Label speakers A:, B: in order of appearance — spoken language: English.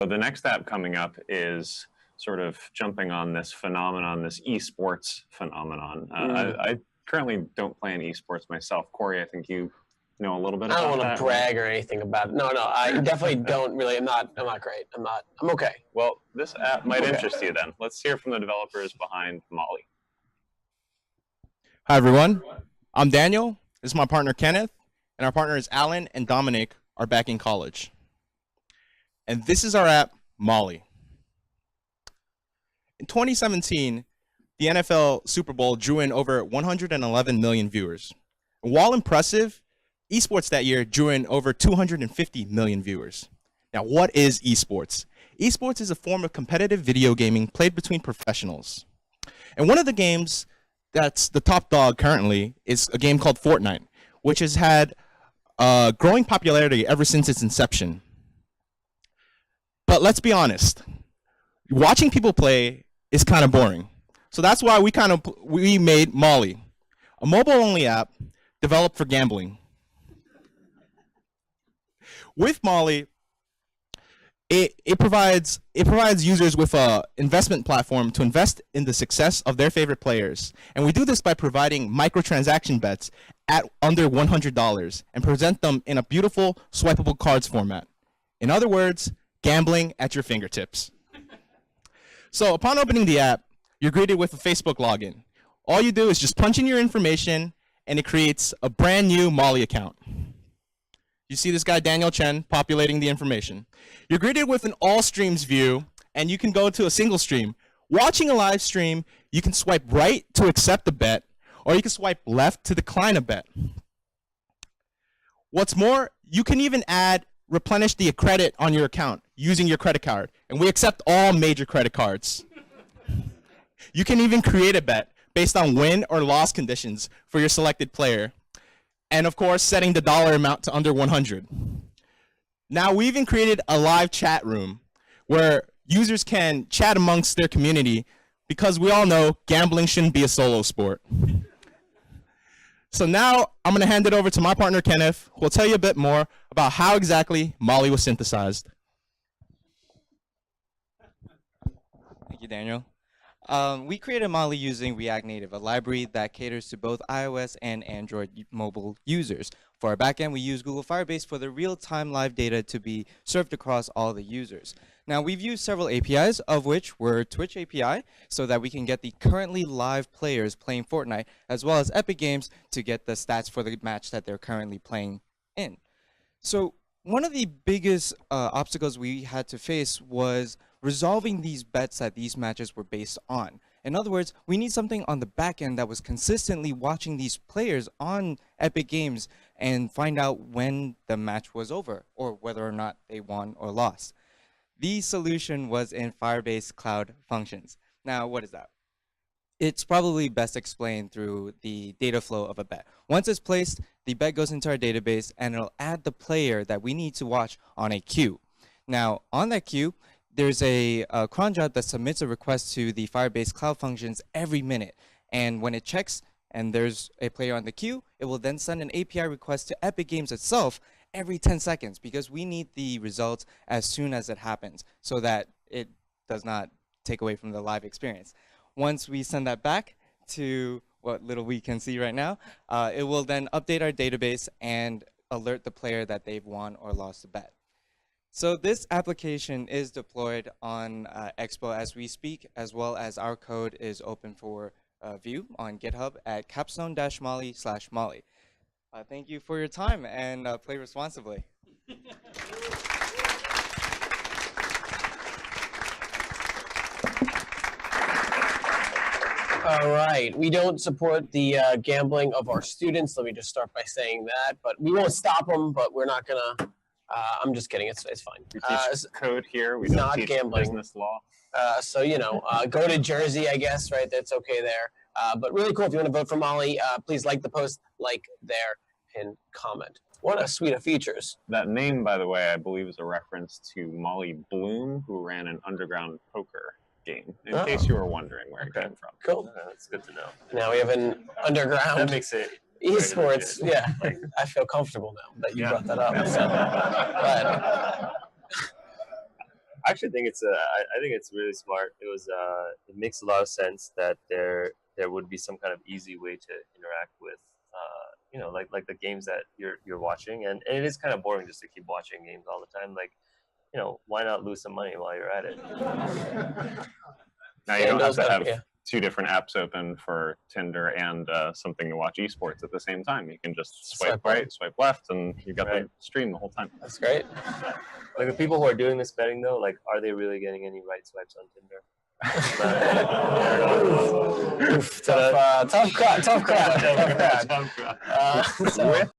A: So the next app coming up is sort of jumping on this phenomenon, this esports phenomenon. I currently don't play in esports myself. Corey, I think you know a little bit about that.
B: I don't want to brag or anything about it. No, I definitely don't really. I'm not great. I'm okay.
A: Well, this app might interest you then. Let's hear from the developers behind Molli.
C: Hi, everyone. I'm Daniel. This is my partner, Kenneth. And our partners, Alan and Dominic, are back in college. And this is our app, Molli. In 2017, the NFL Super Bowl drew in over 111 million viewers. And while impressive, esports that year drew in over 250 million viewers. Now, what is esports? Esports is a form of competitive video gaming played between professionals. And one of the games that's the top dog currently is a game called Fortnite, which has had growing popularity ever since its inception. But let's be honest, watching people play is kind of boring. So that's why we made Molli, a mobile-only app developed for gambling. With Molli, it provides users with an investment platform to invest in the success of their favorite players. And we do this by providing microtransaction bets at under $100 and present them in a beautiful swipeable cards format. In other words, gambling at your fingertips. So upon opening the app, you're greeted with a Facebook login. All you do is just punch in your information and it creates a brand new Molli account. You see this guy, Daniel Chen, populating the information. You're greeted with an all streams view and you can go to a single stream. Watching a live stream, you can swipe right to accept a bet or you can swipe left to decline a bet. What's more, you can even replenish the credit on your account using your credit card. And we accept all major credit cards. You can even create a bet based on win or loss conditions for your selected player. And of course, setting the dollar amount to under 100. Now, we even created a live chat room where users can chat amongst their community because we all know gambling shouldn't be a solo sport. So now I'm going to hand it over to my partner, Kenneth, who will tell you a bit more about how exactly Molli was synthesized.
D: Thank you, Daniel. We created Molli using React Native, a library that caters to both iOS and Android mobile users. For our backend, we use Google Firebase for the real-time live data to be served across all the users. Now, we've used several APIs, of which were Twitch API, so that we can get the currently live players playing Fortnite, as well as Epic Games to get the stats for the match that they're currently playing in. So one of the biggest obstacles we had to face was resolving these bets that these matches were based on. In other words, we need something on the back end that was consistently watching these players on Epic Games and find out when the match was over or whether or not they won or lost. The solution was in Firebase Cloud Functions. Now, what is that? It's probably best explained through the data flow of a bet. Once it's placed, the bet goes into our database and it'll add the player that we need to watch on a queue. Now, on that queue, there's a cron job that submits a request to the Firebase Cloud Functions every minute. And when it checks and there's a player on the queue, it will then send an API request to Epic Games itself every 10 seconds because we need the results as soon as it happens so that it does not take away from the live experience. Once we send that back to what little we can see right now, it will then update our database and alert the player that they've won or lost a bet. So this application is deployed on Expo as we speak, as well as our code is open for view on GitHub at capstone-molli/molli. Thank you for your time and play responsibly.
B: All right, we don't support the gambling of our students. Let me just start by saying that. But we won't stop them, but we're not gonna. I'm just kidding. It's fine.
A: We teach code here. We don't teach
B: gambling.
A: Business law.
B: So you know, go to Jersey, I guess. Right, that's okay there. But really cool. If you want to vote for Molli, please like the post, like their pinned comment. What a suite of features.
A: That name, by the way, I believe is a reference to Molly Bloom, who ran an underground poker game, in case you were wondering where it came from.
B: Cool.
E: That's good to know.
B: Now we have an underground
E: That makes it
B: esports. Yeah, I feel comfortable now that you brought that up. So. But
E: I actually think I think it's really smart. It makes a lot of sense that there would be some kind of easy way to interact with, like the games that you're watching, and it is kind of boring just to keep watching games all the time. Like, why not lose some money while you're at it?
A: Now you don't have to have two different apps open for Tinder and something to watch esports at the same time. You can just swipe right, swipe left, and you got the stream the whole time.
B: That's great.
E: Like the people who are doing this betting though, like, are they really getting any right swipes on Tinder?
B: Tough crowd.